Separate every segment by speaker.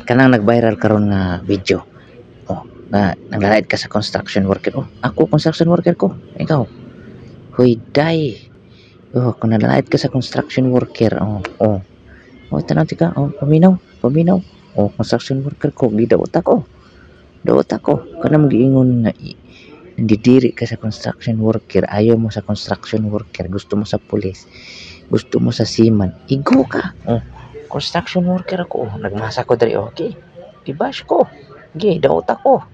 Speaker 1: kanang nag-viral karon nga video. Oh, nga naglalait ka sa construction worker. Oh, ako construction worker ko. Ikaw. Hoy, day. Oh, kung naglalait ka sa construction worker. Oh, oh. Oh, tanaw tika. Oh, paminaw, paminaw. Oh, construction worker ko. Gidawat ako. Dawat ako. Kanang giingon nga nandidiri ka sa construction worker, ayaw mo sa construction worker, gusto mo sa pulis, gusto mo sa seaman, igo ka. Oh, construction worker ako. Oh, nagmasa ko diri. Okay, gibash ko. Gi, daot ako.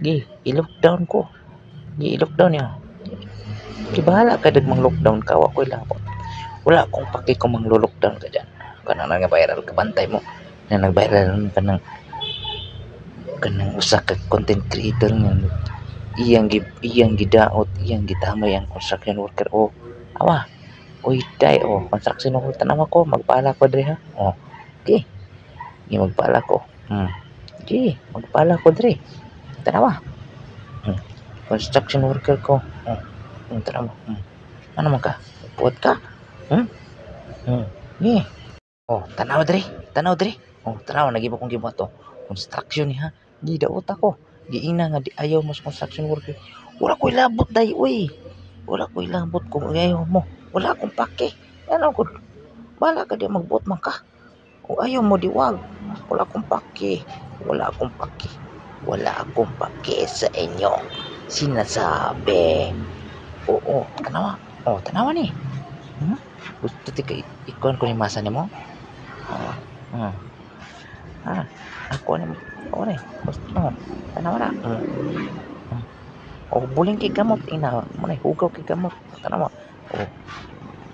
Speaker 1: Gi, i-lockdown ko. Gi, i-lockdown niya. Gi, bahala ka dag mang lockdown ka. Wa ko'y labot. Wala akong paki kung mang lockdown ka dyan. Kana nga viral ka, bantay mo. Na nag-viral ka ng kanang usa ka content creator nga iyang gidaot, iyang gitamay ang construction worker. Oh, awa. Oy, day. Oh, construction worker tanaw ko, magpala ko diri ha. Oh, okay. Gi, magpala ko. Okay, magpala ko diri. Tanawa. Construction worker ko. Tanawa. Ano man ka? Puot ka? Ni. Oh, tanawa diri. Tanaw diri. Oh, tanawa nagiba kong gibuhat. Construction ni ha. Di daot ako. Giina nga di ayaw mo sa construction worker. Wala ko'y labot day, uy. Wala ko'y labot kung ayaw mo. Wala akong pake. Ano ko? Bala ka di magbuot man ka. Kung ayaw mo diwag. Wala akong pake. Wala akong pake. Wala akong pake sa inyo. Sinasabi. Oo, tanawa. Oh, tanawa ni. Gusto tika ikuan ko ni masa nimo? Ako ni gusto mo. Tanawa na. Oh, buling kay gamot ina mo na hugaw kay gamot. Tanawa. Oh.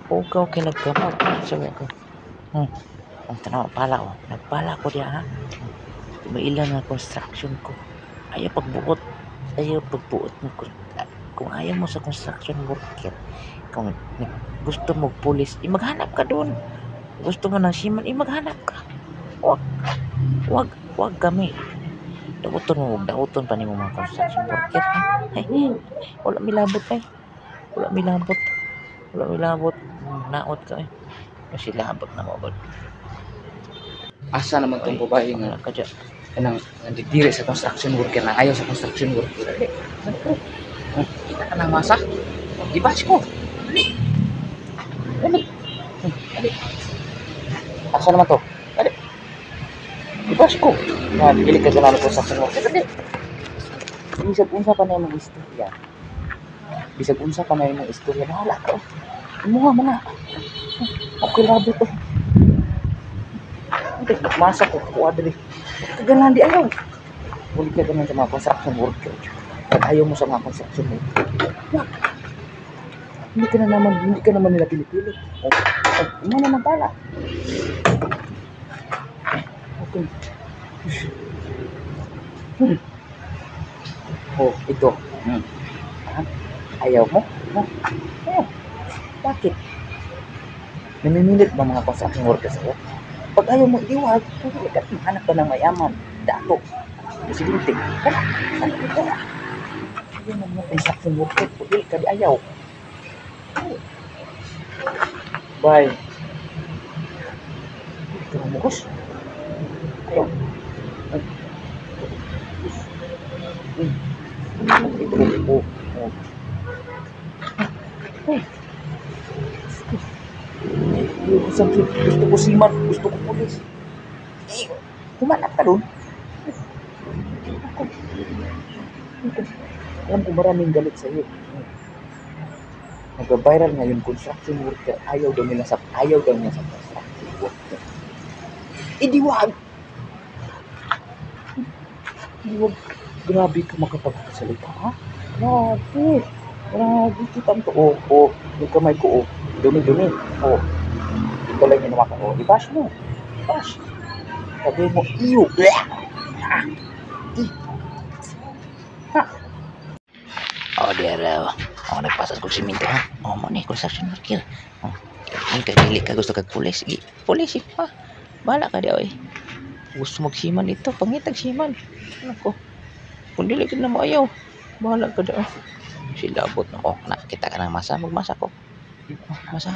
Speaker 1: Hugaw kay naggamot. Sabi ko. Oh, tanawa pala oh. Nagpala ko diya ha. May ilang nga construction ko. Ayaw pagbuot mo kung ayaw mo sa construction worker, kung gusto mo pulis, maghanap ka doon. Gusto mo ng seaman, maghanap ka. Wag kami. Dauton pa ni mo mga construction worker. Wala milabot ay. Wala milabot. Naot ka eh. Kasi labot na mo ba?
Speaker 2: Asa naman tong babae nga kanang nandidiri sa construction worker na ayaw sa construction worker. Kita ka ng masa. Gibash ko. Dali. Asa naman to? Dali. Gibash ko. Dili ka sa construction worker. Dali. Bisag unsa pa na yung istorya. Bahala ka. Imuha mo na. Okay labot to. Masa ko dali. Kaganan di ayaw. Uli ka ganun sa mga construction worker. Pag ayaw mo sa mga construction worker. Hindi ka naman nila pili-pili. Ano naman pala? Okay. Oh, ito. Ayaw mo? Bakit? Namimilit ba mga construction workers ako? Pag ayaw mo iwag, hanap ka ng mayaman, dato, presidente, ayaw mo mga construction worker, pwede ka di ayaw. Bye. Ito mo bukos. Ayaw. Ito. Gusto ko seaman, gusto ko pulis. Humanap ka doon. Alam ko maraming galit sa iyo. Nag-viral ngayon construction worker, ayaw daw niya sa construction worker. Idiwag. Grabe ka makapagsalita, ha? Grabe kita to. Yung kamay ko, dumi-dumi. Ito lang yung naman ko. I-bash mo. Sabi mo, iyo.
Speaker 1: Dera. Nagpasas ko siminto ha. Mo ni construction worker. Dili ka gusto kag pulis. Pulis ha. Bala ka di oy. Gusto magsiman dito, pangitag siman. Nako. Kung dili ka na mo ayaw, bahala ka di. Silabot na ko. Nakita ka ng masa, magmasa ko. Masa.